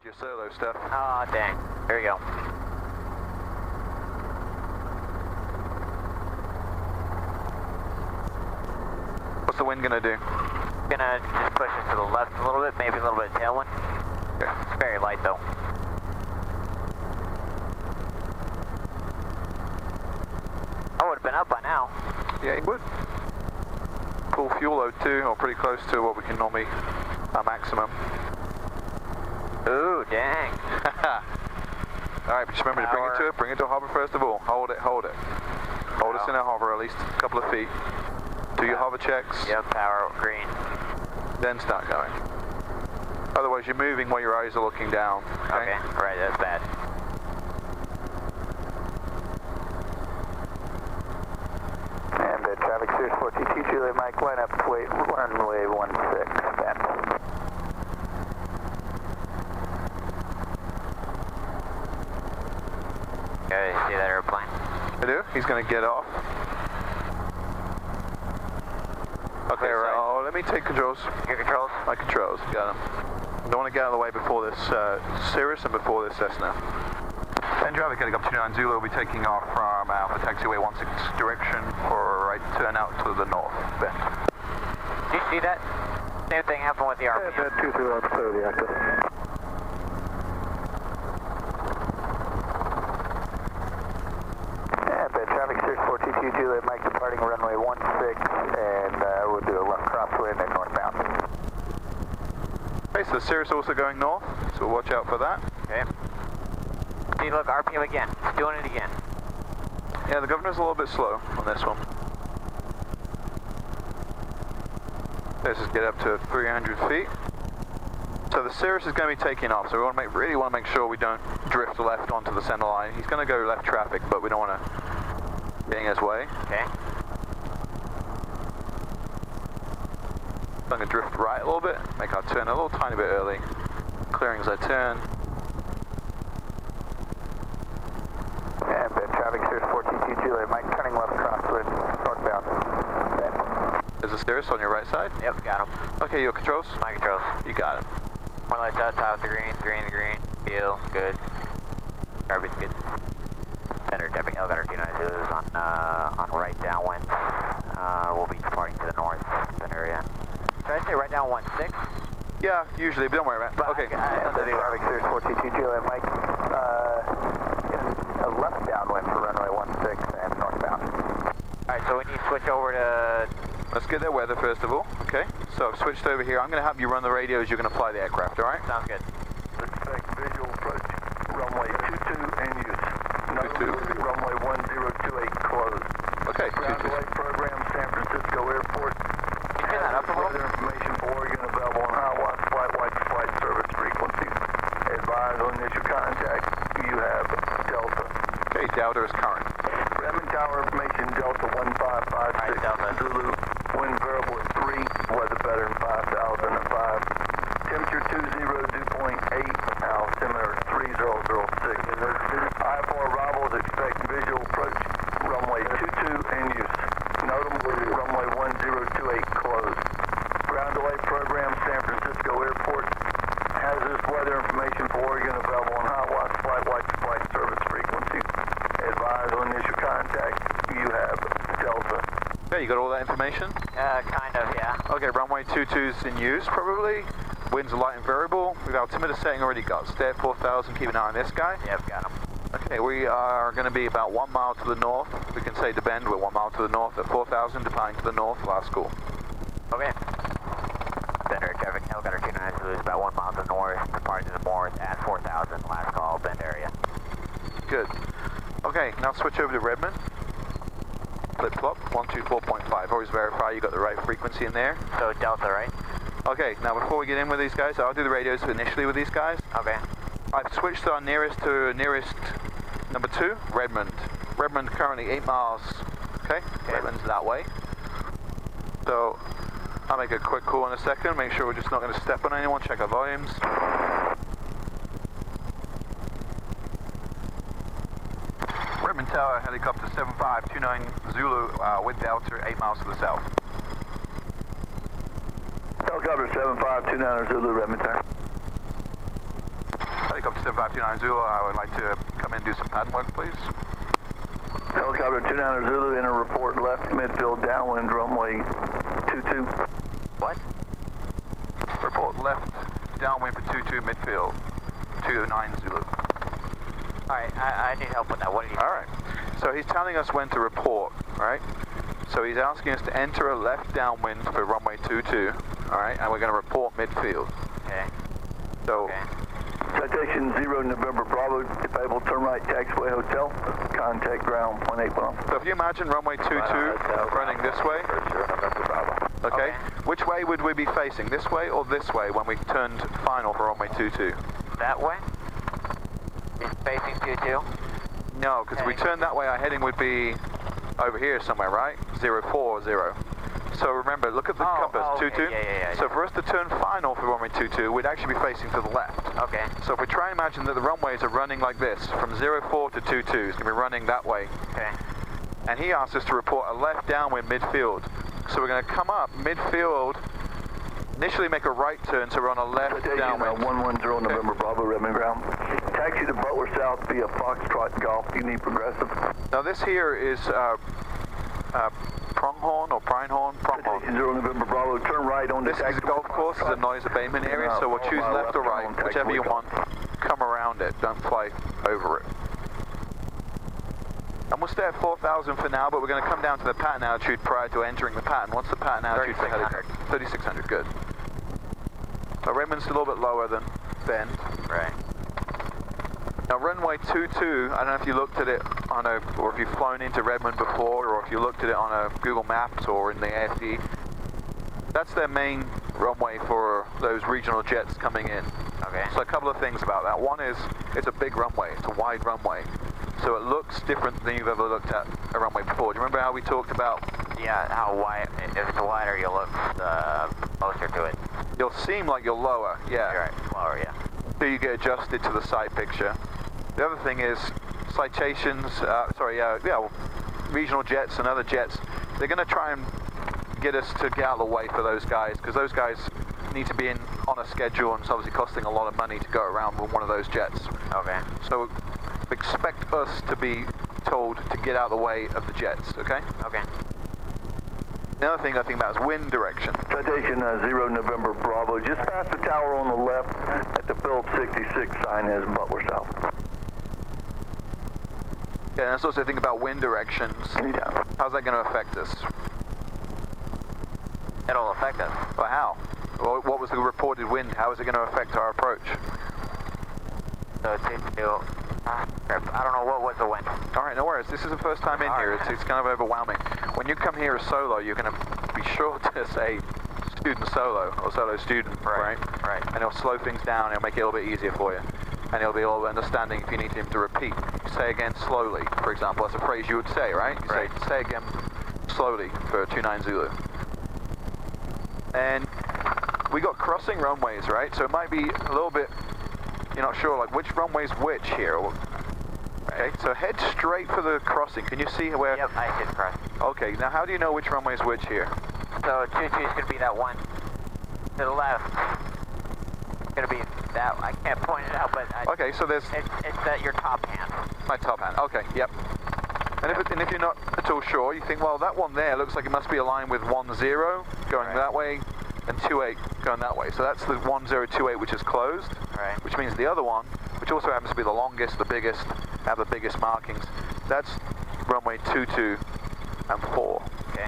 Your solo stuff. Oh, dang. Here we go. What's the wind gonna do? Gonna just push us to the left a little bit, maybe a little bit of tailwind. Okay. It's very light though. I would have been up by now. Yeah, you would. Full fuel load too, or pretty close to what we can normally maximum. Ooh, dang. Alright, but just remember to bring it to hover first of all. Hold it. Hold us in a hover at least a couple of feet. Do your hover checks. Yep, power green. Then start going. Otherwise you're moving while your eyes are looking down. Okay, right, that's bad. And traffic Sears 422 Juliet Mike, line up to wait, runway 16, bend. Okay, see that airplane? I do. He's going to get off. Okay, right. Let me take controls. Your controls? My controls. Got him. Don't want to get out of the way before this Cirrus and before this Cessna. And traffic helicopter 29 Zulu will be taking off from Alpha taxiway 16 direction for a right turn out to the north. Bend. Do you see that? Same thing happened with the RPM. Yeah, bend 23 left, clear the active. Traffic Sears 422 Juliet Mike departing runway 16 and we'll do a left crosswind and northbound. Okay, so the Cirrus also going north, so watch out for that. Okay. See, look, RPM again. It's doing it again. Yeah, the governor's a little bit slow on this one. Let's just get up to 300 feet. So the Cirrus is going to be taking off, so we want to really want to make sure we don't drift left onto the center line. He's going to go left traffic, but we don't want to get in his way. Okay. I'm going to drift right a little bit, make our turn a little tiny bit early. Clearing as I turn. And traffic Sears 422 Juliet Mike turning left crosswind northbound. There's a Cirrus on your right side? Yep, got him. Okay, your controls? My controls. You got him. One lights out, top the green, the green. Feel good. Garbage good. Center traffic elevator 29 Zulus on right downwind. We'll be departing to the north area. Should I say right down 16? Yeah, usually, but don't worry about it. Okay. Traffic Sears 422 Juliet Mike in a left downwind for runway 16 and northbound. Alright, so we need to switch over to... Let's get their weather first of all. Okay, so I've switched over here. I'm going to have you run the radios. You're going to fly the aircraft, alright? Sounds good. Expect visual approach runway 22 in use. Runway 1028 closed. Okay, Ground delay program, San Francisco Airport. Can you turn that up a little? Weather information for Oregon available on high flight service frequencies. Advise on initial contact. You have Delta. Okay, Delta is current. Redmond Tower information Delta 1556 Delta. Zulu. Wind variable at 3. Weather better than 5005. Temperature 20, dew point 8. Altimeter 3006. I-4 arrivals expect visual approach. Runway 22 in use. Notable runway 1028 closed. Ground delay program, San Francisco Airport. Hazardous weather information for Oregon available on high flight service frequencies. Advise on initial contact. You have Delta. Okay, you got all that information? Kind of, yeah. Okay, runway 22's in use probably. Winds are light and variable. We've altimeter setting already got. Stay at 4,000, keep an eye on this guy. Yep, got him. Okay, we are going to be about 1 mile to the north. We can say to bend, we're 1 mile to the north at 4,000, departing to the north of our school. Okay. Center traffic, helicopter 29 Zulu is about 1 mile to the north, departing to the north at 4,000, last call, bend area. Good. Okay, now switch over to Redmond. Flip-flop, 124.5. Always verify you got the right frequency in there. So Delta, right? Okay, now before we get in with these guys, I'll do the radios initially with these guys. Okay. I've switched our nearest to nearest number 2, Redmond. Redmond currently 8 miles. Okay, Redmond's that way. So I'll make a quick call in a second, make sure we're just not going to step on anyone, check our volumes. Redmond Tower, helicopter 7529 Zulu, with Delta 8 miles to the south. Helicopter 7529 Zulu, Redmond Tower. helicopter 7529 Zulu, I would like to come in and do some pattern work, please. Helicopter 29 Zulu, enter report left midfield downwind runway 22. What? Report left downwind for 22 midfield 29 Zulu. Alright, I need help with that. What did he say? Alright, so he's telling us when to report, right? So he's asking us to enter a left downwind for runway 22, alright, and we're going to report midfield. Okay. So, Okay. Citation 0 November Bravo, if able, turn right, taxiway hotel, contact ground, 0.8 bomb. so if you imagine runway 22 running this way, okay, which way would we be facing, this way or this way when we turned final for runway 22? That way? He's facing 22? No, because if we turn that way, our heading would be over here somewhere, right? 040. So remember, look at the compass, okay. 22. Yeah. So for us to turn final for runway 22, we'd actually be facing to the left. Okay. So if we try and imagine that the runways are running like this, from 04 to 22, it's going to be running that way. Okay. And he asked us to report a left downwind midfield. So we're going to come up midfield, initially make a right turn, so we're on a left Citation downwind. 110 November Bravo, Redmond ground. Taxi to Butler South via Foxtrot Golf, you need progressive. Now this here is Pronghorn or Prinehorn? Pronghorn. Citation 0 November Bravo, turn right on This is a golf course, it's a noise abatement area, so we'll choose left or right, whichever you want. Come around it, don't fly over it. And we'll stay at 4,000 for now, but we're going to come down to the pattern altitude prior to entering the pattern. What's the pattern altitude for helicopter? 3,600, good. So Redmond's a little bit lower than Bend. Right. Now runway 22, I don't know if you looked at it on a, or if you've flown into Redmond before, or if you looked at it on a Google Maps or in the AFD. That's their main runway for those regional jets coming in. Okay. So a couple of things about that. One is, it's a big runway, it's a wide runway. So it looks different than you've ever looked at a runway before. Do you remember how we talked about? Yeah, how wide, if it's wider, you'll look closer to it. You'll seem like you're lower, yeah. You're right, lower, yeah. So you get adjusted to the side picture. The other thing is, citations, regional jets and other jets, they're going to try and get us to get out of the way for those guys, because those guys need to be in on a schedule, and it's obviously costing a lot of money to go around with one of those jets. Okay. So expect us to be told to get out of the way of the jets, okay? Okay. The other thing I think about is wind direction. Citation 0 November Bravo, just past the tower on the left at the Phillips 66 sign is Butler South. Yeah, and let's also think about wind directions. Anytime. How's that going to affect us? It'll affect us. Well, how? Well, what was the reported wind? How is it going to affect our approach? So it's I don't know, what was the wind? Alright, no worries. This is the first time in here. It's kind of overwhelming. When you come here as solo, you're going to be sure to say student solo or solo student, right? Right. And it'll slow things down. It'll make it a little bit easier for you. And it'll be a little understanding if you need him to repeat. Say again slowly, for example. That's a phrase you would say, right? You say again slowly for 29 Zulu. And we got crossing runways, right? So it might be a little bit, you're not sure, like which runway's which here. Okay, so head straight for the crossing. Can you see where? Yep, I did cross. Okay, now how do you know which runway's which here? So 22 is going to be that one to the left. It's going to be that, I can't point it out, but okay, so there's... It's at your top hand. My top hand, okay, yep. And if you're not at all sure, you think, well, that one there looks like it must be aligned with 10 going that way, and 28 going that way. So that's the 1028 which is closed, which means the other one, which also happens to be the longest, the biggest, have the biggest markings, that's runway 22 and 4. Okay.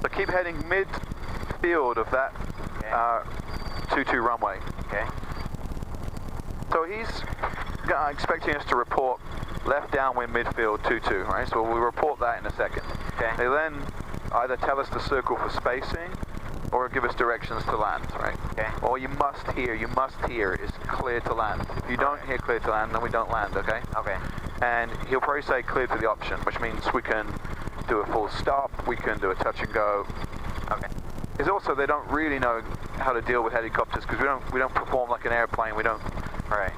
So keep heading mid-field of that 22 runway. Okay. So he's expecting us to report left downwind midfield 22, right? So we'll report that in a second. Okay. They then either tell us to circle for spacing or give us directions to land, right? Okay. Or you must hear is clear to land. If you don't hear clear to land, then we don't land, okay? Okay. And he'll probably say clear to the option, which means we can do a full stop, we can do a touch and go. Okay. It's also they don't really know how to deal with helicopters because we don't perform like an airplane. We don't. Right.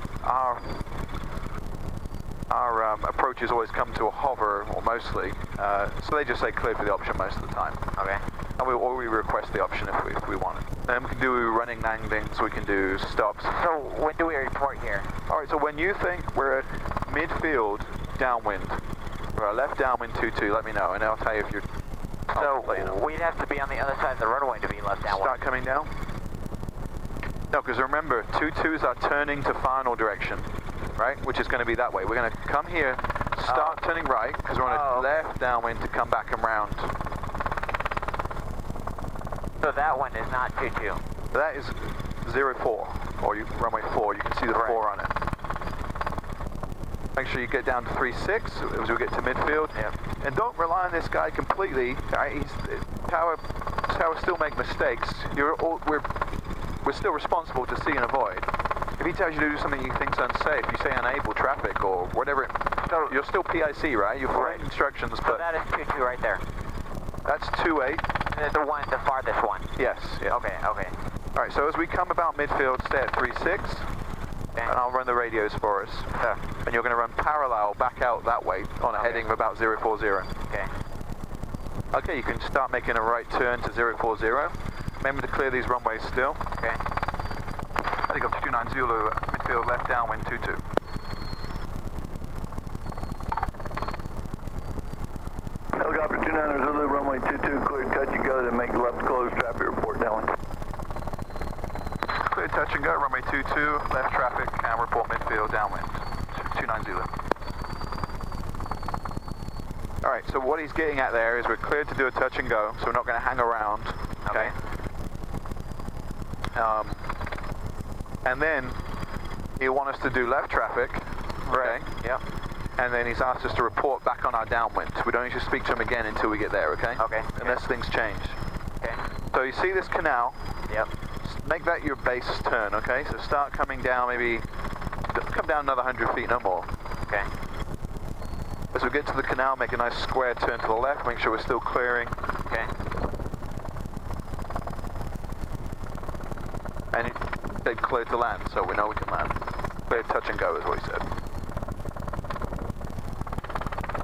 Our approaches always come to a hover, or mostly. So they just say clear for the option most of the time. Okay. And we request the option if we want it. Then we can do running landings. We can do stops. So when do we report here. Alright, so when you think we're at midfield downwind, or left downwind 22, let me know, and I'll tell you if you're... So we'd have to be on the other side of the runway to be left downwind. Start coming down? No, because remember, 22s are turning to final direction, right? Which is going to be that way. We're going to come here, start turning right, because we're on a left downwind to come back and round. So that one is not 22. That is 04, or runway 4. You can see the 4 on it. Make sure you get down to 36 as we get to midfield. Yep. And don't rely on this guy completely. Right? Tower still make mistakes. We're still responsible to see and avoid. If he tells you to do something you think's unsafe, you say unable traffic or whatever. So you're still PIC, right? You're following instructions. So that is 22 right there. That's 28. The farthest one. Yes. Yeah. Okay. All right. So as we come about midfield, stay at 36. And I'll run the radios for us. And you're going to run parallel back out that way on a heading of about 040. Okay. Okay, you can start making a right turn to 040. Remember to clear these runways still. Okay. I think up to 29 Zulu, midfield left downwind 22. Helicopter 29 Zulu, runway 22, clear touch and go to make left close traffic report downwind. Clear touch and go, runway 22, left traffic, and report midfield downwind, 29 Zulu. Alright, so what he's getting at there is we're cleared to do a touch and go, so we're not going to hang around, okay? And then he'll want us to do left traffic, okay? Yep. And then he's asked us to report back on our downwind. We don't need to speak to him again until we get there, okay? Okay. Unless things change. Okay. So you see this canal? Yep. Make that your base turn, okay? So start coming down, maybe come down another 100 feet, no more. Okay. As we get to the canal, make a nice square turn to the left, make sure we're still clearing. Okay. And he said clear to land, so we know we can land. Clear touch and go is what he said.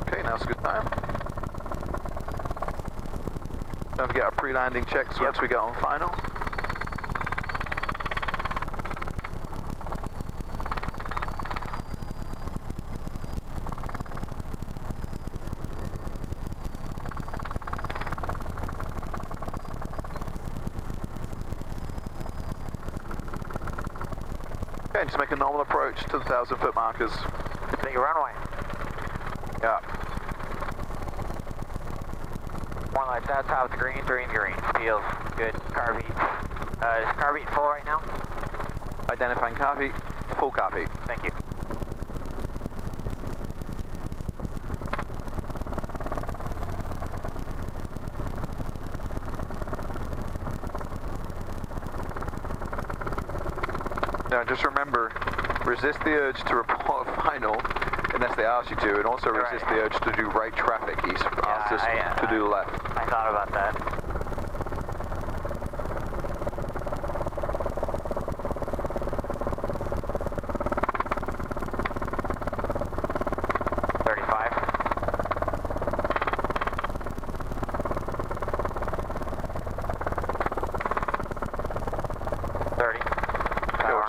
Okay, now's a good time. Don't forget our pre-landing checks once we get on final. Okay, just make a normal approach to the 1,000-foot markers. Big runway. Yeah. One light south, top of the green, 3 and green. Feels good. Carb heat. Is carb heat full right now? Identifying carb heat, full carb heat. Thank you. Now just remember, resist the urge to report final unless they ask you to, and also resist the urge to do right traffic. He's asked us to do left. I thought about that.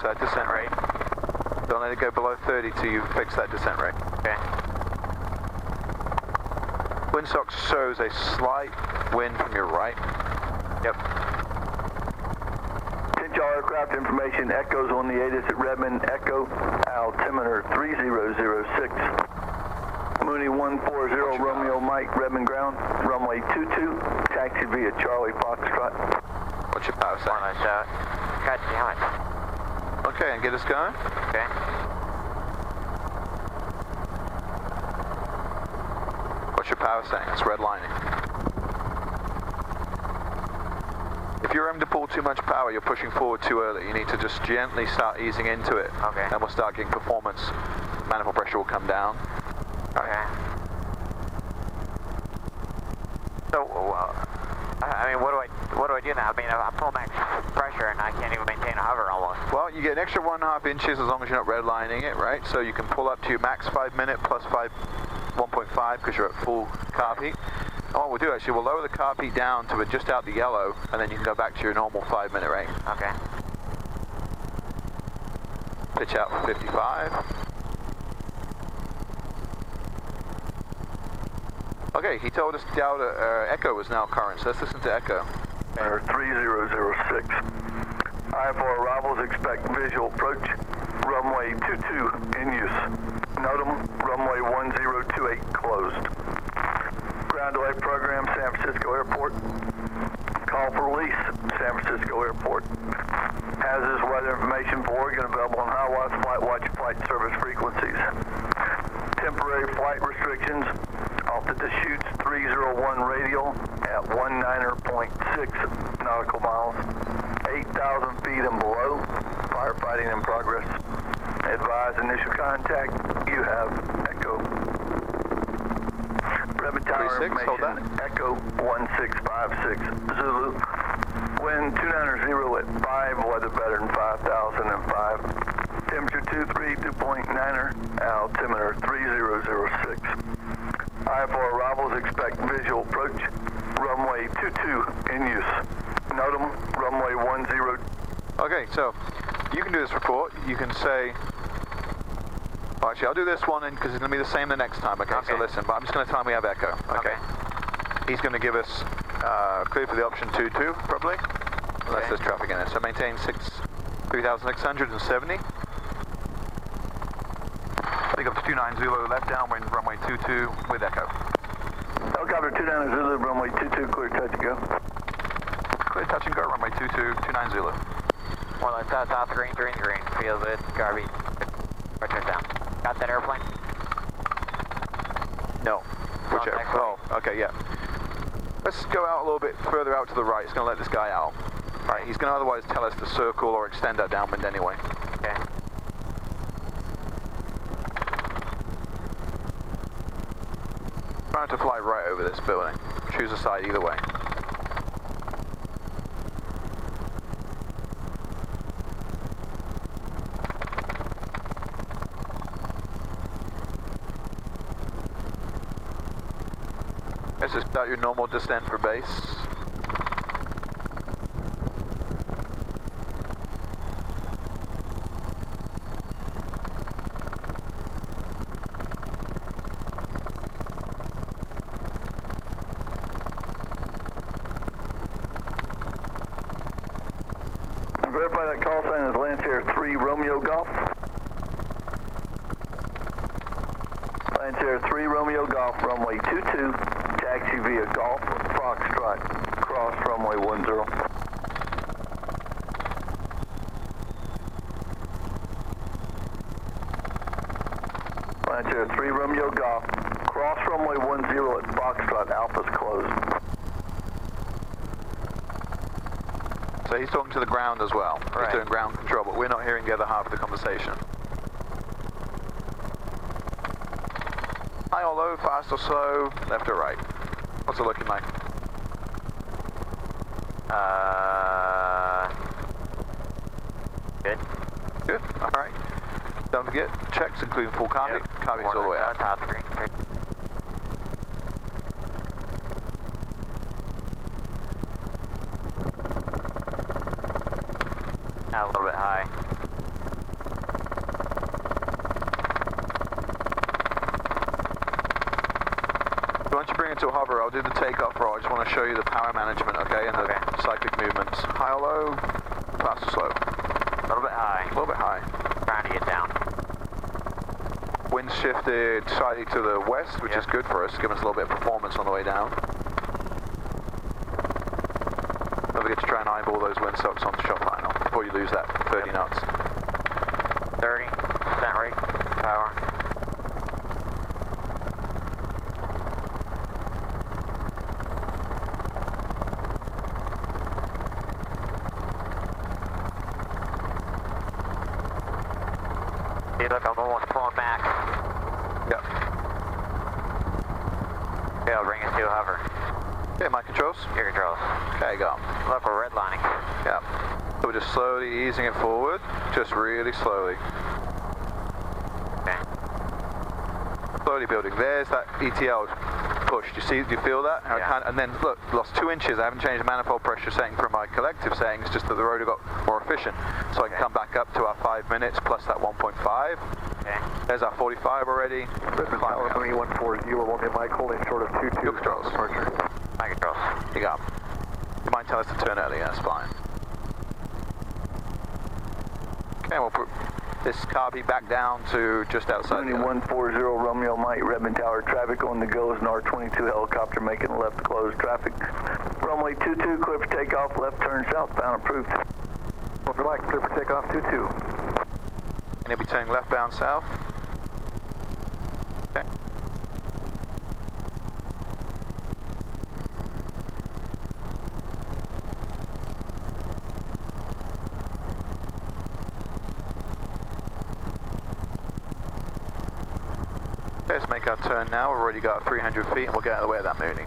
That descent rate. Don't let it go below 30 till you fix that descent rate. Okay. Windsock shows a slight wind from your right. Yep. Central aircraft information, echoes on the ATIS at Redmond, echo, altimeter 3006. Mooney 140, Romeo Mike, Redmond ground, runway 22, taxi via Charlie Foxtrot. What's your power setting? God damn it. Okay, and get us going. Okay. What's your power setting? It's redlining. If you're aiming to pull too much power, you're pushing forward too early. You need to just gently start easing into it. Okay. And we'll start getting performance. Manifold pressure will come down. Okay. So, I mean, what do I do now? I mean, I'm full max pressure and I can't even maintain a hover almost. Well, you get an extra 1.5 inches as long as you're not redlining it, right? So you can pull up to your max 5 minute plus 1.5 because you're at full carb heat. And what we'll do actually, we'll lower the carb heat down to just out the yellow, and then you can go back to your normal 5 minute rate. Okay. pitch out for 55. Okay, he told us Delta Echo was now current, so let's listen to Echo. Air 3006. IFR arrivals, expect visual approach. Runway 22 in use. NOTAM, runway 1028 closed. Ground delay program, San Francisco Airport. Call for release, San Francisco Airport. Hazardous weather information for Oregon available on Highwatch, Flight Watch, Flight Service frequencies. Temporary flight restrictions. Altitude shoots 301 radial at 19.6 nautical miles. 8,000 feet and below. Firefighting in progress. Advise initial contact. You have Echo. Redmond Tower information. Echo 1656 Zulu. Wind 290 at 5. Weather better than 5,005. Temperature 232.9er. Altimeter 3006. IFR arrivals, expect visual approach. Runway 22 in use. NOTAM, runway 10. Okay, so you can do this report. You can say, well, actually, I'll do this one because it's going to be the same the next time. Okay, so listen, but I'm just going to tell him we have Echo. Okay. He's going to give us clear for the option 22, probably. Unless there's traffic in it. So maintain 3,670. Take up to 29 Zulu, left downwind, runway 22 with Echo. Helicopter 29 Zulu, runway 22, clear touch and go. Clear touch and go, runway 22, 29 Zulu. More like south green, green. Feel good, Garvey. Return down. Got that airplane? No. Which airplane? Oh, okay, yeah. Let's go out a little bit further out to the right. It's going to let this guy out. Right, he's going to otherwise tell us to circle or extend our downwind anyway. Okay. Trying to fly right over this building. Choose a side either way. This is about your normal descent for base. Verify that call sign is Lancer 3 Romeo Golf. Lancer 3 Romeo Golf, runway 22, taxi via Golf Foxtrot, cross runway 10. Lancer 3 Romeo Golf, cross runway 10 at Foxtrot, Alpha's closed. So he's talking to the ground as well. Right. He's doing ground control, but we're not hearing the other half of the conversation. High or low, fast or slow, left or right? What's it looking like? Good. Good, alright. Don't forget, checks including full copy. Yep. Copy's all the way out. South green. A little bit high. Once you bring it to a hover, I'll do the takeoff roll. I just want to show you the power management, okay, and the cyclic movements. High or low, fast or slow? A little bit high. A little bit high. Trying to get down. Wind shifted slightly to the west, which is good for us, giving us a little bit of performance on the way down. Don't forget to try and eyeball those windsocks on the shot final before you lose that 30 knots. 30% rate, power. See, look, I'm almost pulling max. Yep. Okay, I'll bring us to a hover. Okay, my controls. Your controls. Okay, go. Look, we're redlining. Yep. So we're just slowly easing it forward, just really slowly. Okay. Slowly building. There's that ETL pushed. Do you feel that? Yeah. And then look, lost 2 inches. I haven't changed the manifold pressure setting from my collective settings, just that the rotor got more efficient. So I can come back up to our 5 minutes plus that 1.5. Okay. There's our 45 already. Redmond Tower, 140, Romeo Mike, holding short of 22. Your controls. Departure. My controls. You got 'em. You might tell us to turn early, that's fine. Okay, we'll put this carby back down to just outside. 140 Romeo Mike, Redmond Tower, traffic on the go is an R-22 helicopter making left closed traffic. Runway 22, clear for takeoff, left turn southbound, approved. Romeo Mike, clear for takeoff, 22. And he'll be turning left-bound south. Okay. Let's make our turn now. We've already got 300 feet and we'll get out of the way of that mooney.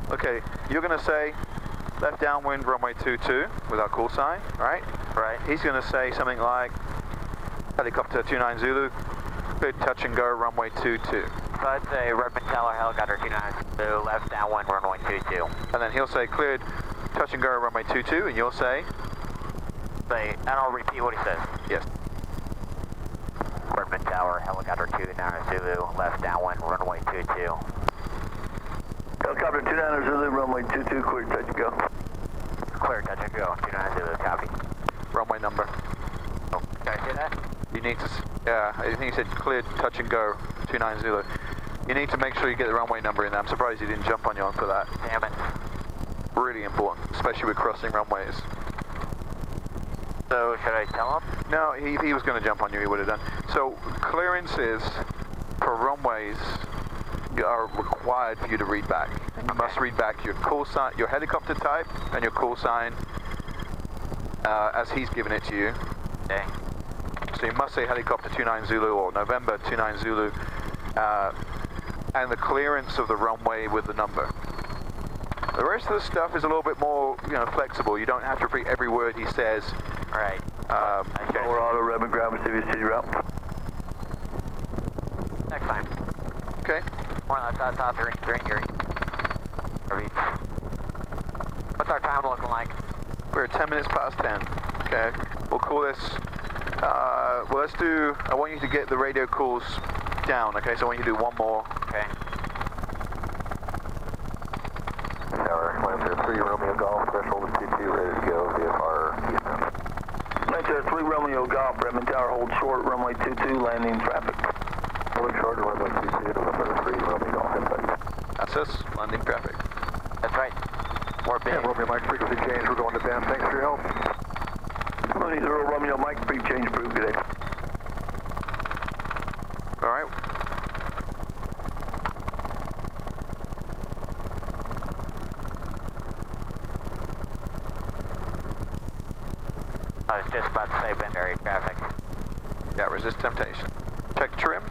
Okay, you're going to say left downwind runway 22 with our call sign, right? Right. He's going to say something like helicopter 29 Zulu, cleared touch and go runway 22. So I'd say Redmond Tower, helicopter 29 Zulu, left downwind, runway 22. And then he'll say cleared touch and go runway 22, and you'll say? And I'll repeat what he says. Yes. Redmond Tower, helicopter 29 Zulu, left downwind, runway 22. Helicopter 29 Zulu, runway 22, clear touch and go. Clear touch and go, 29 Zulu, copy. Runway number. Oh, can I say that? You need to, yeah, I think he said cleared touch and go 29 Zulu. You need to make sure you get the runway number in there. I'm surprised he didn't jump on you for that. Damn it. Really important, especially with crossing runways. So should I tell him? No, he was going to jump on you, he would have done. So clearances for runways are required for you to read back. And you must read back your call sign, your helicopter type, and your call sign as he's given it to you. Okay. So you must say helicopter 29 Zulu or November 29 Zulu, and the clearance of the runway with the number. The rest of the stuff is a little bit more, flexible. You don't have to repeat every word he says. Right. Colorado, Redmond, Ground Pacific City route. Next time. Okay. More on that south, green. What's our time looking like? We're 10 minutes past 10. Okay. We'll call this, well, let's do, I want you to get the radio calls down, okay? So I want you to do one more. Okay. Tower, Lancer 3 Romeo Golf, threshold of 22, ready to go, VFR eastbound. Lancer 3 Romeo Golf, Redmond Tower, hold short, runway 22, landing traffic. Holding short, runway 22, November 3 Romeo Golf, inbound. That's us, landing traffic. That's right. More big. Yeah, Romeo Mike, frequency change, we're going to band, thanks for your help. Mooney 0 Romeo Mike, brief change approved, good day. All right. I was just about to say bend area traffic. Yeah, resist temptation. Check trim.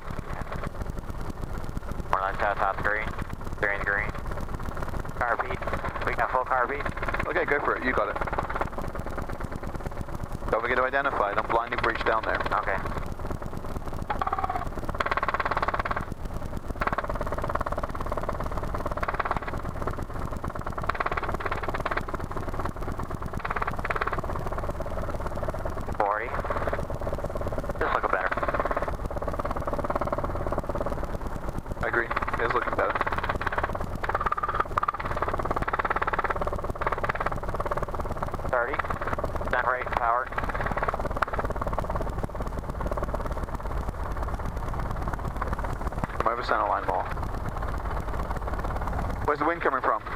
More on south, green. Green. Car beat. We got full car beat. Okay, go for it. You got it. Don't forget to identify. Don't blindly breach down there. Okay. This looking better. I agree. It is looking better. Center rate, power. Come over center line more. Where's the wind coming from? To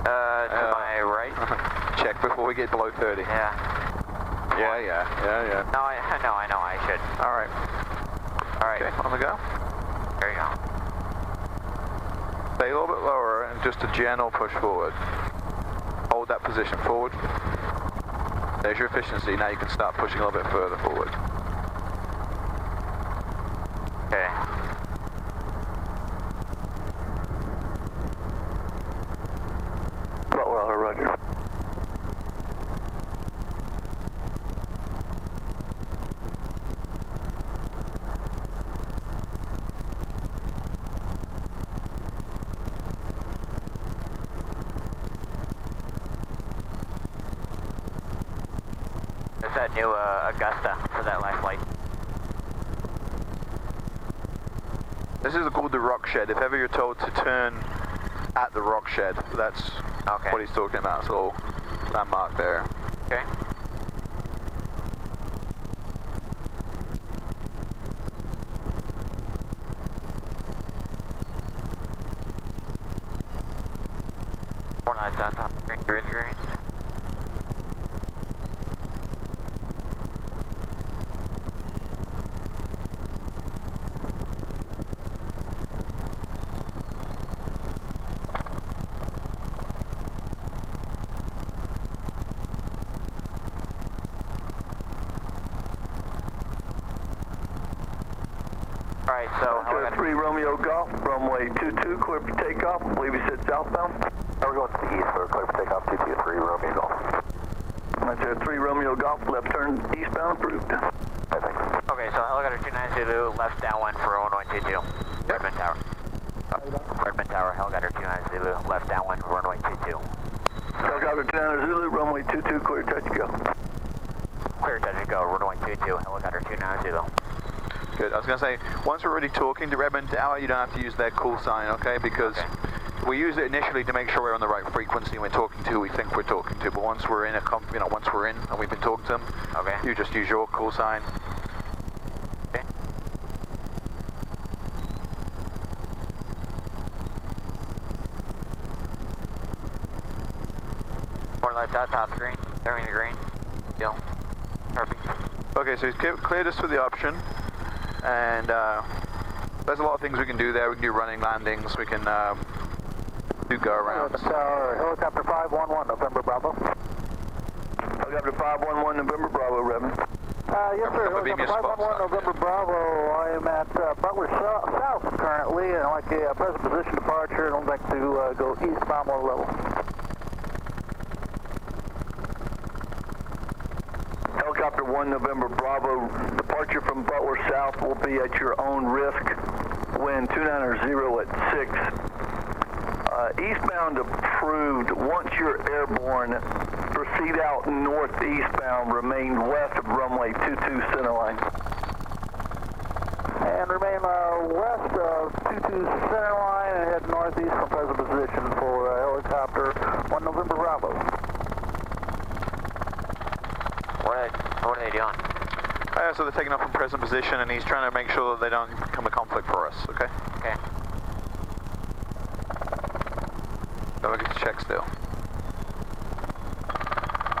my right. Check before we get below 30. Yeah. Yeah. No, I know. I should. All right. Okay, on the go. There you go. Stay a little bit lower and just a gentle push forward. Hold that position forward. There's your efficiency. Now you can start pushing a little bit further forward. Okay. Colorado, roger. Is that new Augusta for that last flight? This is called the rock shed. If ever you're told to turn at the rock shed, that's what he's talking about. It's a little landmark there. Okay. Green. Alright, so... 3 Romeo Golf, runway 22, clear for takeoff. I believe he said southbound. We're going to the east, so clear for takeoff, 223 Romeo Golf. That's 3 Romeo Golf, left turn eastbound, approved. Okay, so helicopter 29 Zulu, left downwind for 1122. Redmond Tower. Redmond Tower, helicopter 29 Zulu, left downwind for runway 22. Helicopter 29 Zulu, runway 22, clear touch and go. Clear touch and go, runway 22, helicopter 29 Zulu. Good. I was going to say, once we're already talking to Redmond Tower, you don't have to use their call sign, okay? Because we use it initially to make sure we're on the right frequency and we're talking to who we think we're talking to. But once we're in once we're in and we've been talking to them, you just use your call sign. Okay. More left out, top green, turning the green. Deal. Perfect. Okay, so he's cleared us for the option. And there's a lot of things we can do there. We can do running landings. We can do go-arounds. Helicopter 511, November Bravo. Helicopter 511, November Bravo, Redmond. Yes, sir. Helicopter 511, November Bravo. I am at Butler South currently, and I like a present position departure, and I'd like to go eastbound 1 level. Helicopter 1 November Bravo, departure from Butler South will be at your own risk. Wind 290 at 6. Eastbound approved. Once you're airborne, proceed out northeastbound, remain west of runway 22 center line. And remain west of 22 center line and head northeast from present position for helicopter 1 November Bravo. What are they doing? So they're taking off from present position, and he's trying to make sure that they don't become a conflict for us, okay? Okay. Don't forget to check still.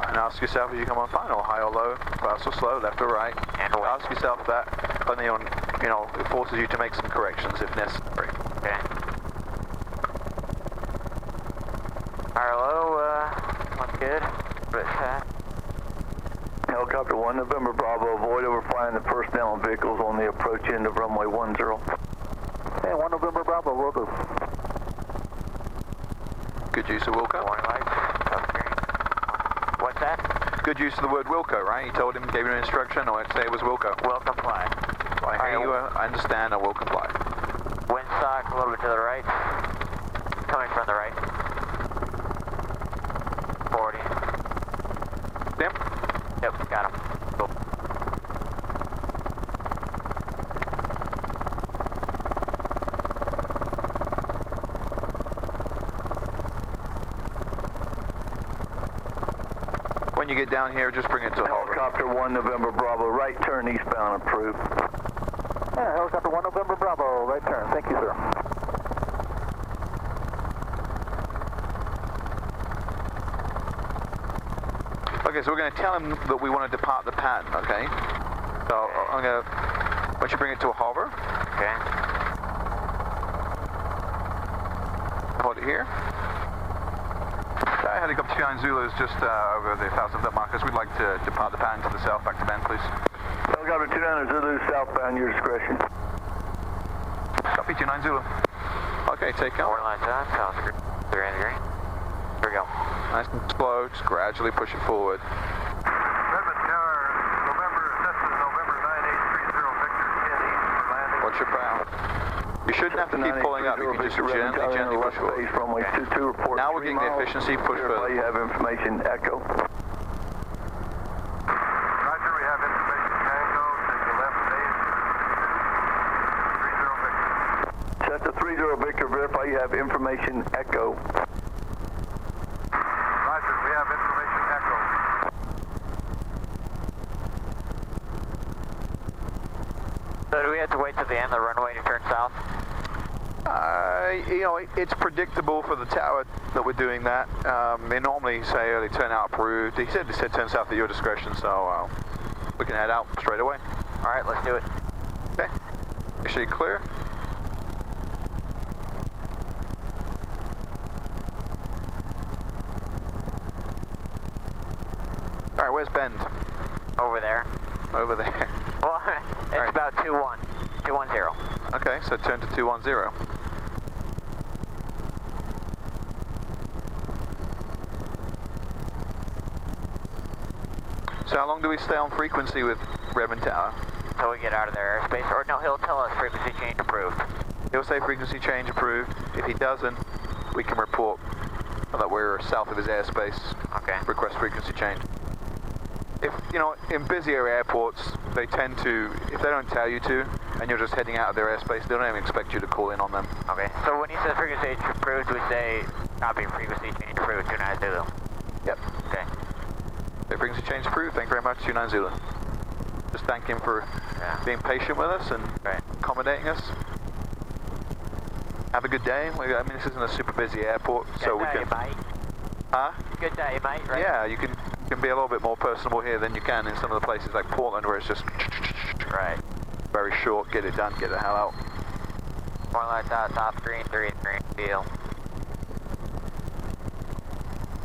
And ask yourself as you come on final, high or low, fast or slow, left or right. And ask yourself that, and then, it forces you to make some corrections if necessary. Okay. High or low, looks good. But Helicopter 1 November Bravo, avoid overflying the personnel and vehicles on the approach end of runway 10. Hey, 1 November Bravo, Wilco. Good use of Wilco. Warning lights, what's that? Good use of the word Wilco, right? You told him, gave him an instruction, or I'd say it was Wilco. Will comply. I hear you, I understand, I will comply. Windsock a little bit to the right. Coming from the right. 40. Yep. Yep, got him. Cool. When you get down here, just bring it to a hover. Helicopter 1 November Bravo, right turn eastbound approved. Yeah, helicopter 1 November Bravo, right turn. Thank you, sir. Okay, so we're going to tell him that we want to depart the pattern, okay? So I'm going to, once you bring it to a hover. Okay. Hold it here. Helicopter 29 Zulu is just over the 1,000 foot markers. We'd like to depart the pattern to the south, back to bend, please. Helicopter 29 Zulu, southbound, your discretion. Copy 29 Zulu. Okay, take out. Warning lights on, sounds good. They're in the green. Here we go. Nice and slow, just gradually push it forward. Redmond Tower, November, November 9830 Victor 10 East for landing. Watch your bow. You shouldn't have to keep pulling up, you can just gently push forward. Now we're getting the efficiency, push further. You have information, echo. you have information echo. Roger, we have information echo. So do we have to wait till the end of the runway to turn south? You know, it's predictable for the tower that we're doing that. They normally say early turnout approved. He said turn south at your discretion, so we can head out straight away. All right, let's do it. Okay. Make sure you're clear. All right, where's Bend? Over there. Over there. Well, it's right. about 210. Okay, so turn to 210. So how long do we stay on frequency with Redmond Tower? Until we get out of their airspace, or no, he'll tell us frequency change approved. He'll say frequency change approved. If he doesn't, we can report that we're south of his airspace. Okay. Request frequency change. If, you know, in busier airports, they tend to, if they don't tell you to, and you're just heading out of their airspace, they don't even expect you to call in on them. Okay, so when he says frequency change approved, we say copy frequency change approved, 29 Zulu. Yep. Okay. Say frequency change approved, thank you very much, 29 Zulu. Just thank him for being patient with us and accommodating us. Have a good day. I mean, this isn't a super busy airport, so we can... Mate. Huh? Good day, mate, right? Yeah, you can be a little bit more personable here than you can in some of the places like Portland, where it's just very short, get it done, get the hell out. More like that, top green, green deal.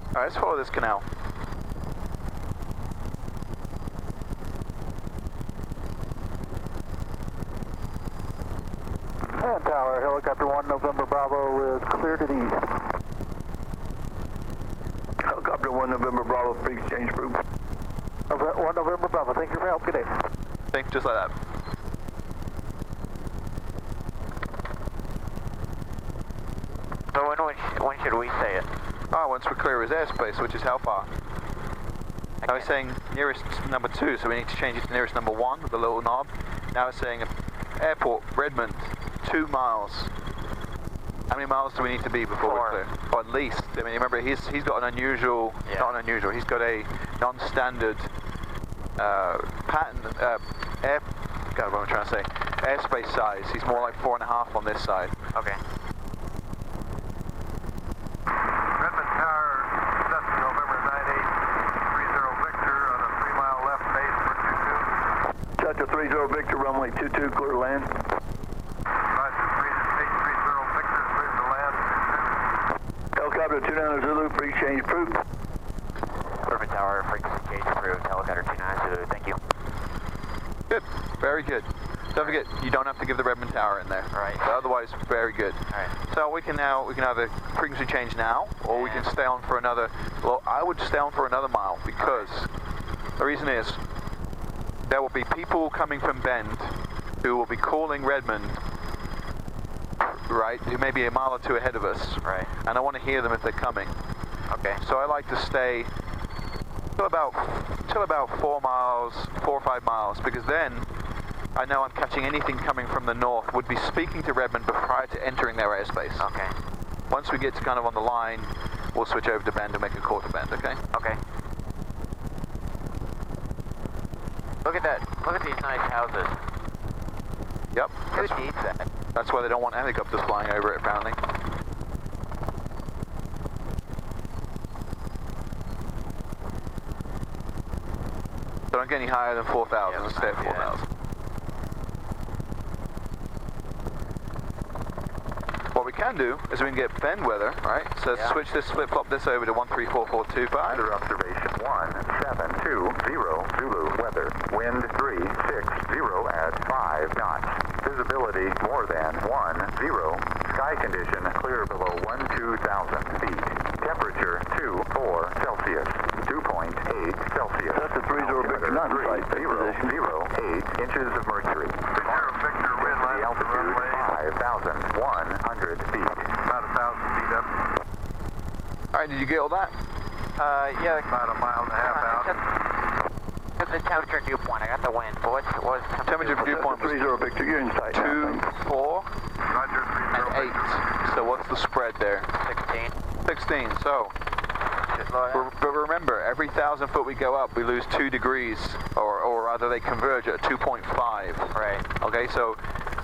Alright, let's follow this canal. And Tower, helicopter 1 November Bravo is clear to the east. Helicopter 1 November Bravo, frequency change approved. 1 November Bravo, thank you for your help, good day. Think just like that. So when should we say it? Oh, once we clear his airspace, which is how far? Now it's saying nearest number 2, so we need to change it to nearest number 1 with the little knob. Now it's saying airport, Redmond, 2 miles. How many miles do we need to be before we're clear? Or at least, I mean, remember, he's got an unusual, not unusual, he's got a non-standard pattern, God, what am I trying to say? Airspace size. He's more like 4.5 on this side. Okay. Redmond Tower, Cessna November 9830 Victor on a 3-mile left base for 22. Cessna 30 Victor, runway 22, clear to land. Roger, 830 Victor, clear to land. Helicopter 29 Zulu, frequency change approved. Redmond Tower, frequency change approved, helicopter 29 Zulu, thank you. Good, very good. Don't forget, you don't have to give the Redmond Tower in there. Right. But otherwise, very good. Alright. So we can either frequency change now, or we can stay on for another, well, I would stay on for another mile, because the reason is, there will be people coming from Bend who will be calling Redmond, right, who may be a mile or 2 ahead of us. Right. And I want to hear them if they're coming. Okay. So I like to stay till about 4 miles, 4 or 5 miles, because then I know I'm catching anything coming from the north, would be speaking to Redmond prior to entering their airspace. Okay. Once we get to kind of on the line, we'll switch over to Bend and make a call to Bend, okay? Okay. Look at that. Look at these nice houses. Yep. Who needs that? That's why they don't want helicopters flying over it, apparently. So don't get any higher than 4,000, let's stay at 4,000. What we can do is we can get Bend weather, right? So let's switch this, flip-flop this over to 134425. Under observation 1720 Zulu weather. Wind 360 at 5 knots. Visibility more than 10. Sky condition clear below 12,000 feet. Temperature 24 Celsius. 2.8 Celsius. That's a 30 Victor, not in sight. 008 inches of mercury. 30 Victor, wind line The up the altitude runway. 5,100 feet. About 1,000 feet up. Alright, did you get all that? Yeah. About a mile and a half out. Cut the temperature dew point? I got the wind, but what's the Temperature dew point was 30 Victor, you're in sight. 2, 4, Roger, 30 and 8. So what's the spread there? 16. 16. So, but remember, every 1,000 foot we go up, we lose 2 degrees, or rather they converge at 2.5. Right. Okay, so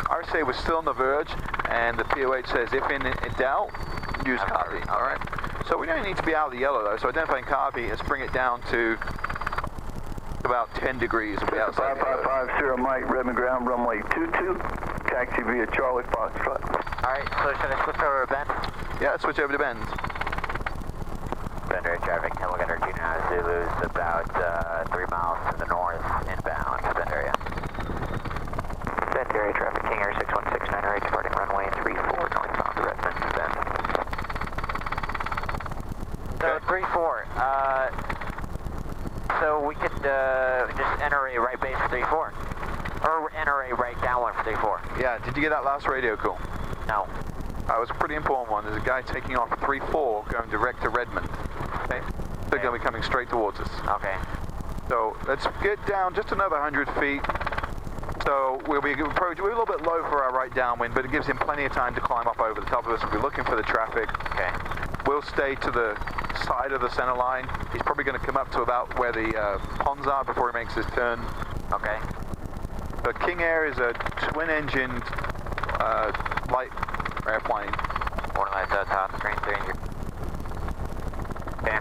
RSA was still on the verge, and the POH says if in doubt, use copy. All right. So we don't need to be out of the yellow though. So identifying copy, let's bring it down to about 10 degrees. We'll be outside. 5550 Mike, Redmond ground, runway 22, taxi via Charlie Foxtrot. All right. So should I switch over to Bend? Yeah, let's switch over to Bend. Bend area traffic. Helicopter 29 Zulu is about 3 miles to the north, inbound. Bend area. Bend area traffic. King Air 6169 departing runway 34, northbound to Redmond. Bend. So 3-4. So we could just enter a right base for 3-4, or enter a right downwind for 3-4. Yeah. Did you get that last radio call? No. That was a pretty important one. There's a guy taking off 3-4 going direct to Redmond. Okay. They're going to be coming straight towards us. Okay. So let's get down just another 100 feet. So we'll be approaching. We're a little bit low for our right downwind, but it gives him plenty of time to climb up over the top of us. We'll be looking for the traffic. Okay. We'll stay to the side of the center line. He's probably going to come up to about where the ponds are before he makes his turn. Okay. The King Air is a twin-engined light airplane. One lights out top, screen 3. Okay.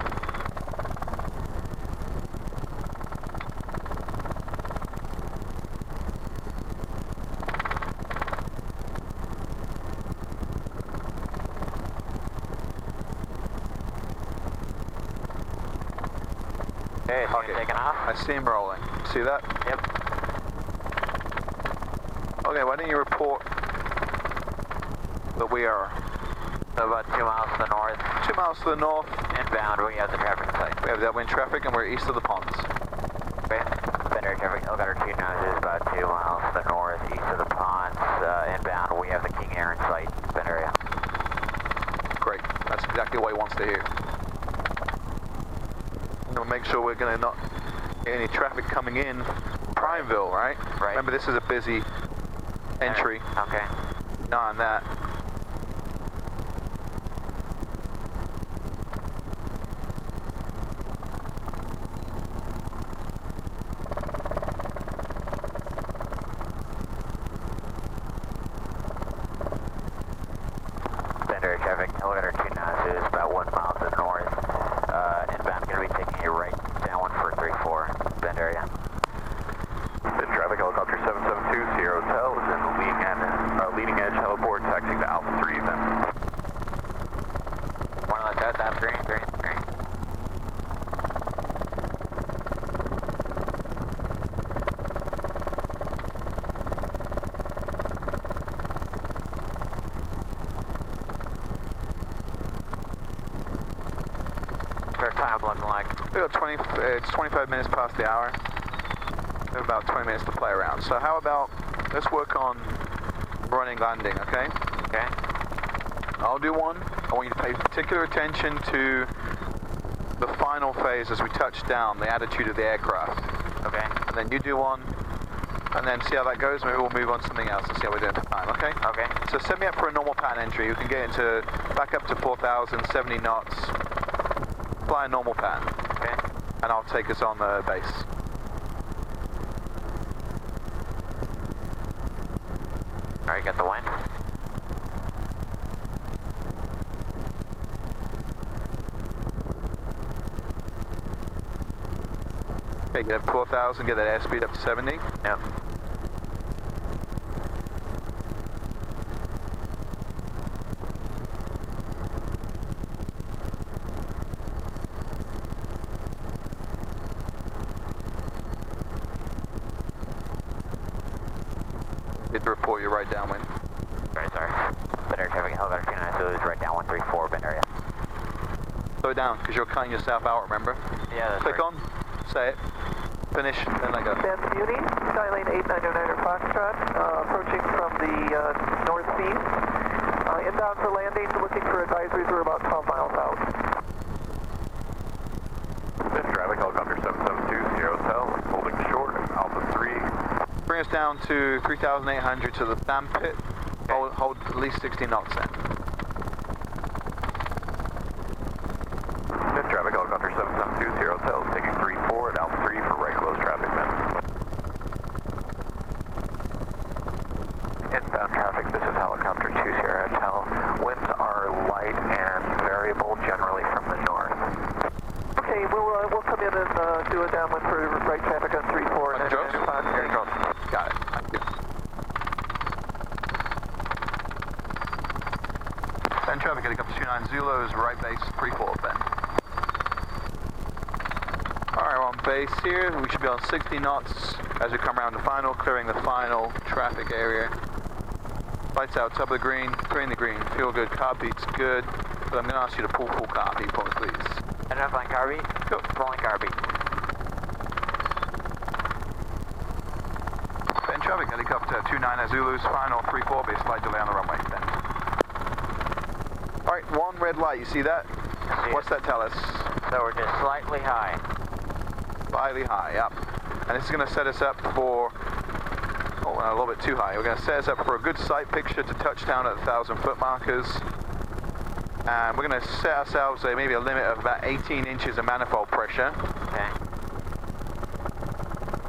Okay, so Okay. you're taking off? I see him rolling. See that? Yep. Okay, why don't you report that we are So about 2 miles to the north, 2 miles to the north. inbound, we have the traffic in sight. We have downwind traffic and we're east of the ponds. Okay. Bend area traffic, helicopter 29 is about 2 miles to the north, east of the ponds, inbound, we have the King Air in sight, Bend area. Great. That's exactly what he wants to hear. I'm going to make sure we're going to not get any traffic coming in Primeville, right? Right. Remember, this is a busy entry. Okay. Not on that. Bend area traffic, helicopter 29 is about 1 mile to the north, inbound, going to be taking a right downwind for 3-4, Bend area. Bend traffic, helicopter 772, Sierra Hotel is in leading edge heliport, taxiing to Alpha 3 then. One lights out top, green. What's our time looking like? We got it's 25 minutes past the hour. We have about 20 minutes to play around. So how about, let's work on running landing, okay? Okay. I'll do one. I want you to pay particular attention to the final phase as we touch down, the attitude of the aircraft. Okay. And then you do one, and then see how that goes. Maybe we'll move on to something else and see how we're doing for time, okay? Okay. So set me up for a normal pan entry. You can get into back up to 4,000, 70 knots. Fly a normal pan. Okay. And I'll take us on the base. Alright, got the wind. Okay, get up to 4,000, get that airspeed up to 70. Yep. Did report you right downwind. Sorry. Bend area traffic, helicopter 29, so it's right down 134, Bend area. Slow down, because you're cutting yourself out, remember? Yeah, that's Click right. on, say it, finish, then let go. Bend Beauty, Skylane 8909 Foxtrot, approaching from the northeast. Inbound for landing, looking for advisories. We're about 12 miles out. Bend traffic, helicopter 772, Sierra Hotel, holding bring us down to 3,800 to the sand pit. Hold at least 60 knots in. Good traffic, helicopter 7720, hotel, taking 34 at Alpha 3 for right close traffic, man. Inbound traffic, this is helicopter 20 hotel. Winds are light and variable, generally from the north. Okay, we'll come in and do a downwind for right traffic on 34. On Jones? Got it. Thank you. Bend traffic, helicopter 29 Zulu's right base, 3-4, bend. Alright, we're on base here. We should be on 60 knots as we come around the final, clearing the final traffic area. Lights out, top of the green, 3 in the green. Feel good, carb beat's good. But I'm going to ask you to pull full carb beat for me, please. Identifying carb beat? Go. Pulling carb beat. Bend traffic, helicopter 29 Zulu's final, 3-4, be a slight delay on the runway, bend. Alright, one red light, you see that? What's that tell us? So we're just slightly high. Slightly high, yep. And this is going to set us up for, a little bit too high. We're going to set us up for a good sight picture to touchdown at 1,000 foot markers. And we're going to set ourselves maybe a limit of about 18 inches of manifold pressure. Okay.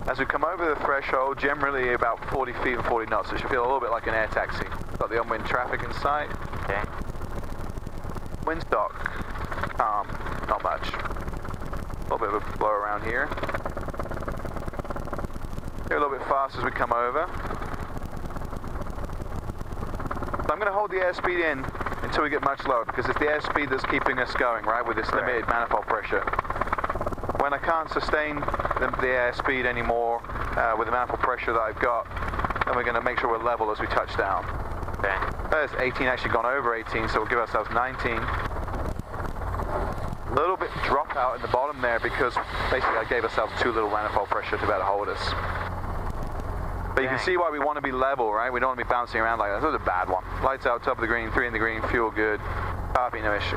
As we come over the threshold, generally about 40 feet and 40 knots. It should feel a little bit like an air taxi. Got the onwind traffic in sight. Okay. Windstock, not much. A little bit of a blow around here. Go a little bit fast as we come over. So I'm going to hold the airspeed in until we get much lower, because it's the airspeed that's keeping us going, right, with this limited manifold pressure. When I can't sustain the airspeed anymore with the manifold pressure that I've got, then we're going to make sure we're level as we touch down. Okay. There's 18, actually gone over 18, so we'll give ourselves 19. A little bit drop out in the bottom there because basically I gave ourselves too little manifold pressure to be able to hold us. But you can see why we want to be level, right? We don't want to be bouncing around like that. This was a bad one. Lights out, top of the green, 3 in the green, fuel good. PAPI, no issue.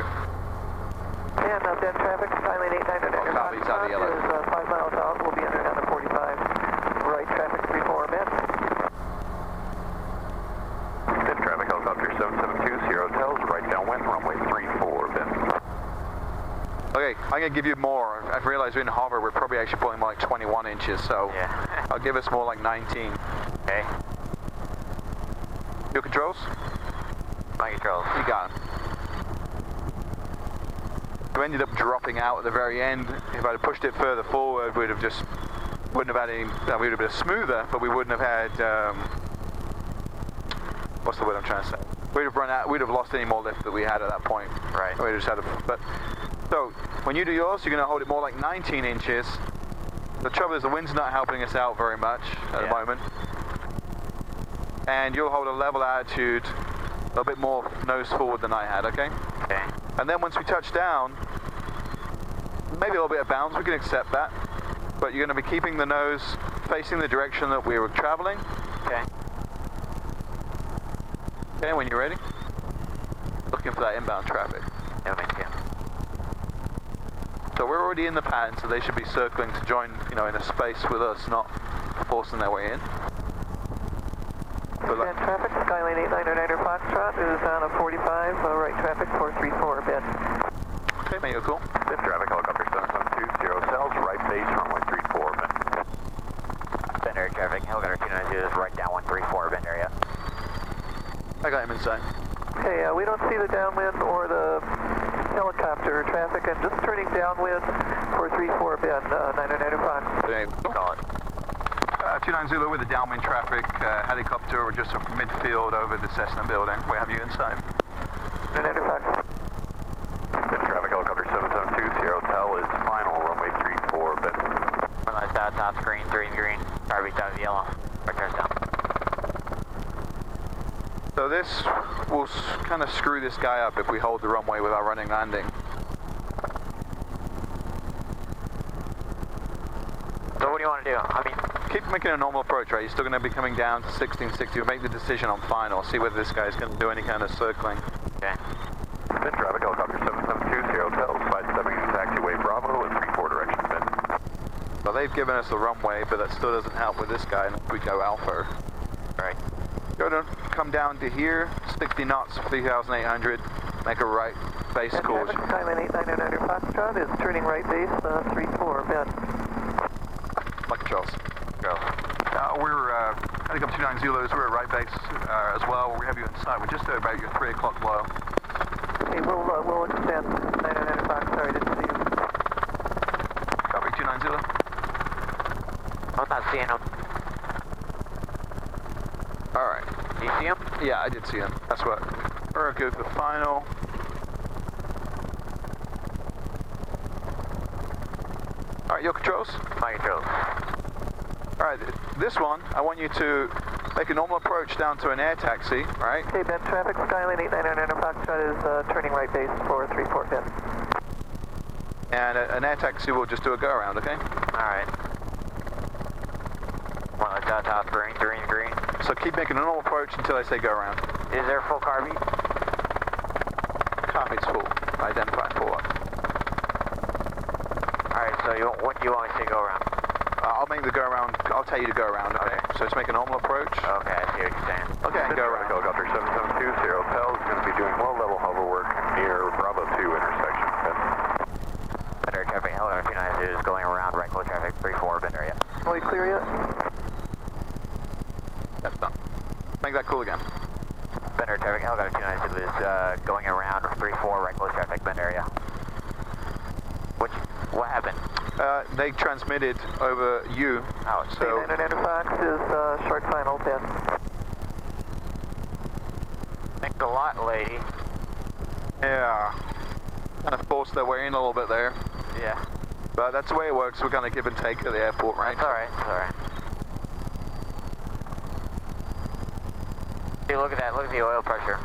And bend traffic, Thailand 89 under PAPI's out of the yellow. is 5 miles out. We'll be under down to 45. Right traffic, 3-4, bend. Bend traffic, helicopter 7720, hotels, right downwind, runway 34, bend. Okay, I'm going to give you more. I've realized in hover we're probably actually pulling more like 21 inches, so Yeah. I'll give us more like 19. Okay. Your controls? My controls. You got them. We ended up dropping out at the very end. If I'd pushed it further forward, we'd have just, wouldn't have had any, we would have been smoother, but we wouldn't have had, what's the word I'm trying to say? We'd have run out, we'd have lost any more lift that we had at that point. Right. We'd just had a, but, so, when you do yours, you're going to hold it more like 19 inches. The trouble is the wind's not helping us out very much at the moment. And you'll hold a level attitude, a little bit more nose forward than I had, okay? Okay. And then once we touch down, maybe a little bit of bounce, we can accept that. But you're going to be keeping the nose facing the direction that we were traveling. Okay. Okay, when you're ready. Looking for that inbound traffic. No, thank you. So we're already in the pattern, so they should be circling to join, in a space with us, not forcing their way in. Bend traffic, Skyline 8909 Foxtrot is on a 45, right traffic 434, bend. Okay, mate, you're cool. Bend traffic, helicopter 7720, hotels, right base, runway 34, bend. Bend area traffic, helicopter 290 is right down 134, bend area. I got him inside. Okay, we don't see the downwind or the helicopter traffic, and just turning downwind for 34 bend, 909 Fox. Okay, Call it. 29 Zulu with the downwind traffic, helicopter just midfield over the Cessna building. We have you inside. 909 Fox. Bend traffic, helicopter 7720, hotel is final, runway 34, bend. Runway south, top green, 3 in green. Carb beat out of yellow. Right turns down. So this will kind of screw this guy up if we hold the runway with our running landing. So what do you want to do? I mean, Keep making a normal approach, right? You're still going to be coming down to 1660. We'll make the decision on final. See whether this guy's going to do any kind of circling. okay. Bend traffic, helicopter 7720, hotels, 570 taxiway Bravo, and 34 direction bend. So So they've given us the runway, but that still doesn't help with this guy, and we go alpha. Right. Come down to here, 60 knots, 3,800, make a right base course. Skyline 8900 Foxtrot is turning right base, 34, bend. Like Charles. Go. We're heading up 29 Zulus. We're at right base as well. We have you inside. We're just about your 3 o'clock blow. Okay, we'll extend 900 Foxtrot. I didn't see you. Copy 29 Zulu. I'm not seeing him. Alright. Do you see him? Yeah, I did see him. That's what. We're good for final. Alright, your controls? My controls. Alright, this one, I want you to make a normal approach down to an air taxi, right? Okay, bend traffic, Skyline 8900 Foxtrot is turning right base, 434, bend. And an air taxi will just do a go around, okay? Alright. One of the top green. So keep making a normal approach until I say go around. Is there full carb? Copy's full. Identify full up. Alright, so what do you want me to go around? I'll make the go around. I'll tell you to go around, okay? So just make a normal approach. Okay, I see what you're saying. Okay, and go around. Helicopter 772, Sierra Hotel is going to be doing low-level hover work near Bravo 2 intersection. Better traffic, helicopter 290 is going around right close traffic, 34, bend area. Are we clear yet? That's done. Make that cool again. Better traffic, helicopter 290 is going around 34, right close traffic, bend area. What happened? They transmitted over you. Oh, so 900 Fox is short final, bend. Thanks a lot, lady. yeah, kind of forced their way in a little bit there. Yeah. But that's the way it works. We're going to give and take at the airport, right? It's alright. See, look at that. Look at the oil pressure.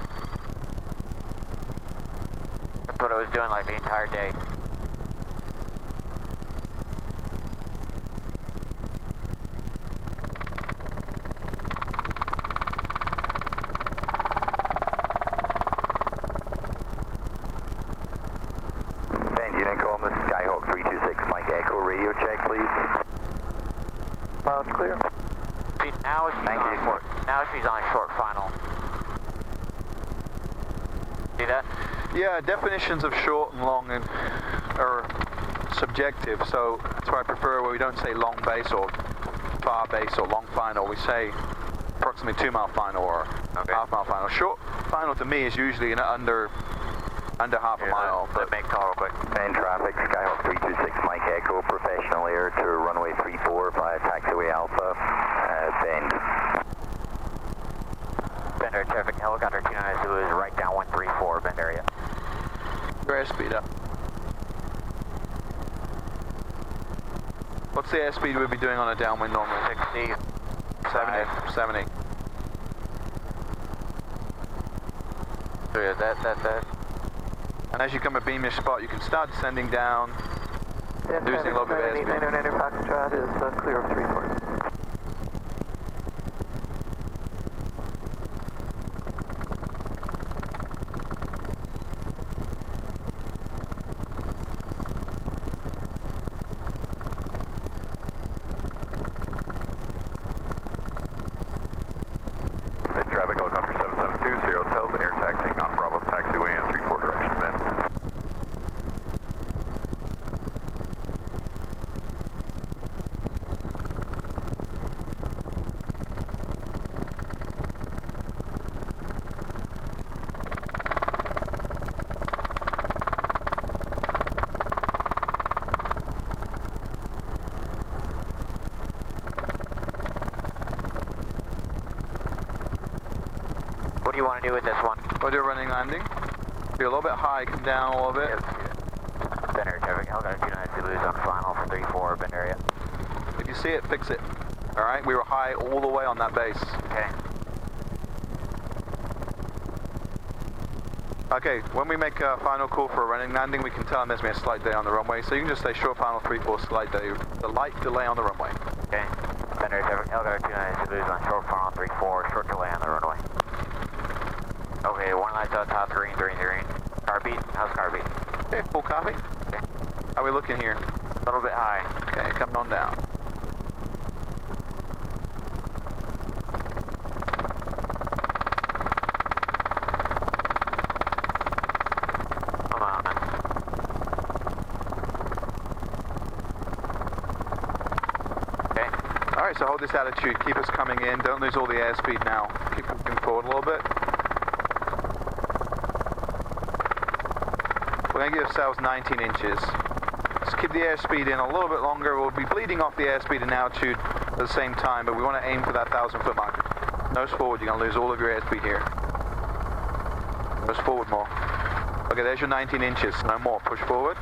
That's what it was doing like the entire day. Clear. See, now she's on short final. See that? Yeah, definitions of short and long are subjective, so that's why I prefer where we don't say long base or far base or long final. We say approximately 2 mile final or half mile final. Short final to me is usually under half a mile. But make call real quick. Main traffic, Skyhawk 326 Mike Echo, professional air to runway 34 via taxiway Alpha, bend. Bend area traffic, helicopter 290 is right down 134, bend area. Your airspeed up. What's the airspeed we'd be doing on a downwind normally? 60. 70. So yeah, that. And as you come a beam your spot, you can start descending down, losing a little bit of airspeed. 900 Foxtrot is clear of 34. Traffic helicopter 772, Sierra Hotel, air taxiing on Bravo taxiway in 34 direction, bend. What do you want to do with this one? We'll do a running landing. Be a little bit high, come down a little bit. Bend area traffic, helicopter 290 lose on final for 34, bend area. If you see it, fix it. Alright, we were high all the way on that base. Okay. Okay, when we make a final call for a running landing, we can tell them there's been a slight delay on the runway. So you can just say short final 34, slight delay, the light delay on the runway. Okay. Bend area traffic, helicopter 290 lose on short final 34, short delay on the runway. Okay, one light's out top, green. Carb beat? How's carb beat? Okay, full copy. Okay. How are we looking here? A little bit high. Okay, coming on down. Come on. Okay. Alright, so hold this attitude, keep us coming in, don't lose all the airspeed now. Keep moving forward a little bit. We're going to give ourselves 19 inches. Let's keep the airspeed in a little bit longer. We'll be bleeding off the airspeed and altitude at the same time, but we want to aim for that 1,000-foot mark. Nose forward, you're going to lose all of your airspeed here. Nose forward more. Okay, there's your 19 inches, no more. Push forward.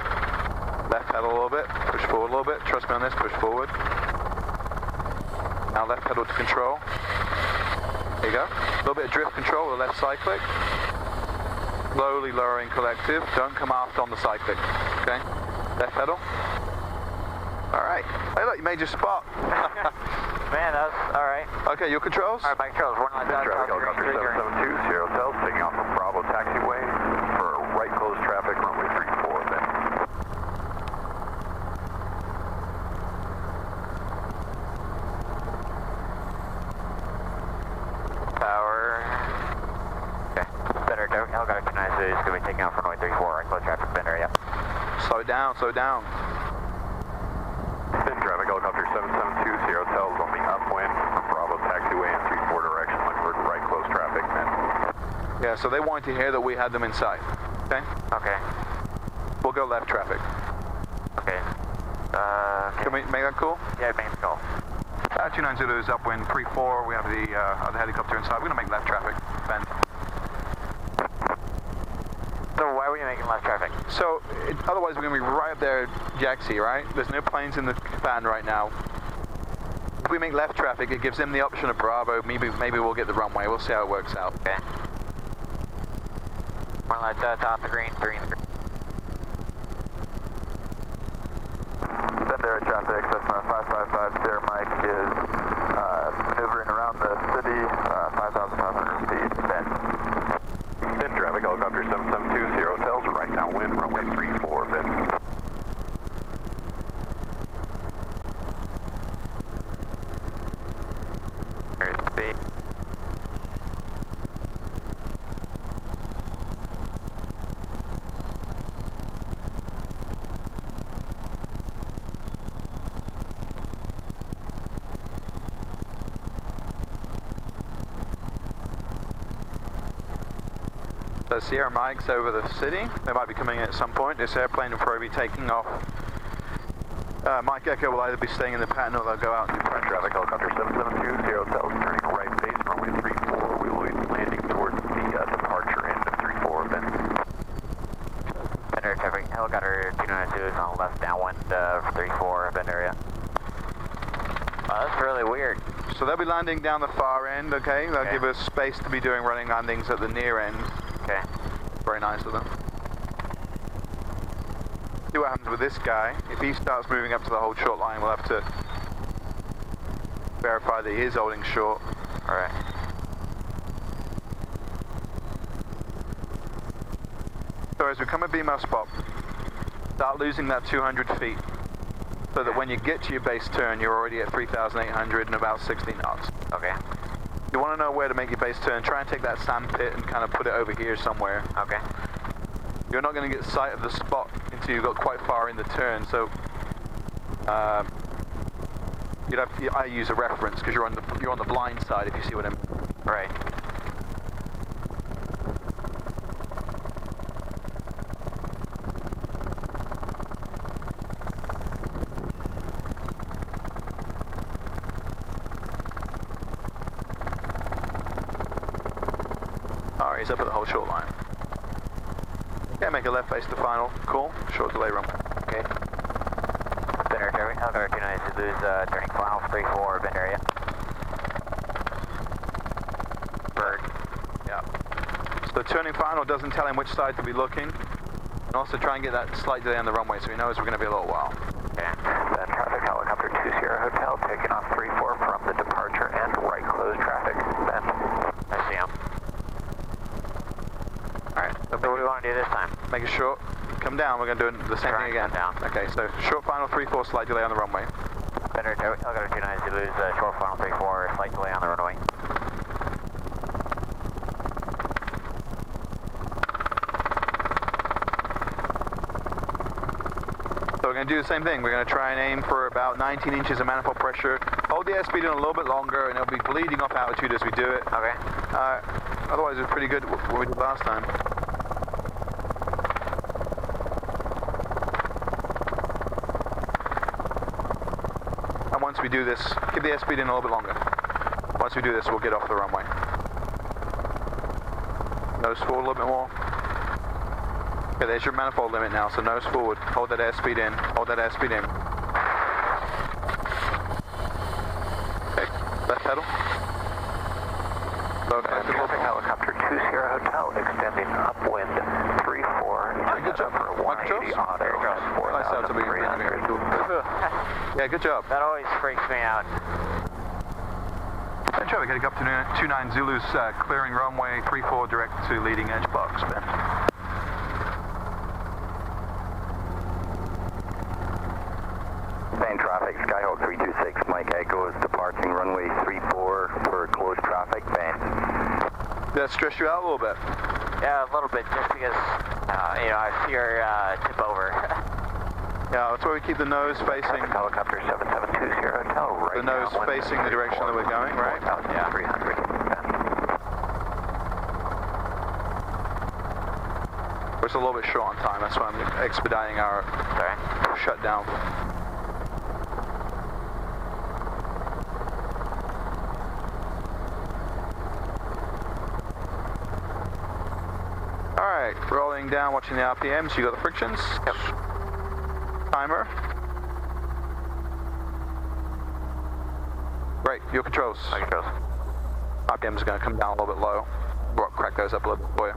Left pedal a little bit, push forward a little bit. Trust me on this, push forward. Now left pedal to control. There you go. A little bit of drift control with the left cyclic. Slowly lowering collective. Don't come aft on the cyclic. Okay? Left pedal. Alright. Hey look, you made your spot. Man, that's alright. Okay, your controls? Alright, my controls. We're not done. Traffic helicopter 772, Sierra Hotel, taking off from Bravo taxiway for right close traffic, runway 34, then. Tower. Okay. Better helicopter 292 is going to be taking off from runway 34, right close traffic, bend area. Slow down, slow down. Then traffic helicopter 772, Sierra Hotel is on the upwind from Bravo taxiway in 34 direction, looking for right close traffic, then. Yeah, so they wanted to hear that we had them in sight. Okay? Okay. We'll go left traffic. Okay. Can we make that cool? Yeah, main call. 290 is upwind, 3-4, we have the other helicopter inside. We're going to make left traffic, bend. So why were you making left traffic? So, otherwise we're going to be right up there, Jaxie, right? There's no planes in the fan right now. If we make left traffic, it gives them the option of Bravo. Maybe we'll get the runway. We'll see how it works out. Okay. One light top the green, 3 in the green. Bend area traffic, Cessna 555, Sierra Mike is maneuvering around the city, 5,500 feet, bend. Then traffic helicopter 772, Sierra Hotels, right downwind, runway 34, then. Airspace. So Sierra Mike's over the city. They might be coming in at some point. This airplane will probably be taking off. Mike Echo will either be staying in the pattern or they'll go out and do pressure. Traffic helicopter 772, Sierra Hotels, turning right base, runway 34. We will be landing towards the departure end of 34, then. Bend area traffic, helicopter 292 is on the left downwind for 34, bend area. Oh, that's really weird. So they'll be landing down the far end, okay? They'll give us space to be doing running landings at the near end. Okay. Very nice of them. See what happens with this guy. If he starts moving up to the hold short line, we'll have to verify that he is holding short. Alright. So as we come at BMO spot, start losing that 200 feet. So that when you get to your base turn, you're already at 3,800 and about 16 knots. Okay. You want to know where to make your base turn, try and take that sand pit and kind of put it over here somewhere. Okay. You're not going to get sight of the spot until you've got quite far in the turn, so I use a reference because you're on the blind side, if you see what I mean. Right. Alright, he's up at the whole short line. Yeah, make a left face to final. Cool. Short delay runway. Okay. Bend area traffic, helicopter 292 lose turning final 34, bend area. Bird. Yeah. So turning final doesn't tell him which side to be looking. And also try and get that slight delay on the runway so he knows we're going to be a little while. Okay. Then traffic helicopter 2 Sierra Hotel, taking off 34 from the departure and right close traffic, bend. I see him. Alright, so what do we want to do this time? Make it short. Come down. We're going to do the same thing again. Down. Okay, so short final final 3-4, slight delay on the runway. Center traffic helicopter 29 Zulu's short final 3-4, slight delay on the runway. So we're going to do the same thing. We're going to try and aim for about 19 inches of manifold pressure. Hold the airspeed in a little bit longer, and it'll be bleeding off altitude as we do it. Okay. Otherwise, it's pretty good what we did last time. And once we do this, keep the airspeed in a little bit longer. Once we do this, we'll get off the runway. Nose forward a little bit more. Okay, there's your manifold limit now, so nose forward. Hold that airspeed in. Hold that airspeed in. Okay, left pedal. Traffic helicopter 20 Hotel extending upwind 34. Good job. For 180 auto. Nice out to be. Yeah, good job. That always freaks me out. And traffic helicopter 29 Zulu's clearing runway 34 direct to leading edge box. Ben. Main traffic, Skyhawk 326, Mike Echo is departing runway 34 for closed traffic, Ben. Did that stress you out a little bit? Yeah, a little bit, just because, you know, I fear tip over. Yeah, that's why we keep the nose facing. Helicopter 7720 Hotel, right The nose now, facing the direction that we're going, right? Yeah. 300. We're just a little bit short on time, that's why I'm expediting our shutdown. Alright, rolling down, watching the RPMs, you got the frictions. Yep. Timer. Great, your controls. My controls. RPM's are going to come down a little bit low. We'll crack those up a little bit for you.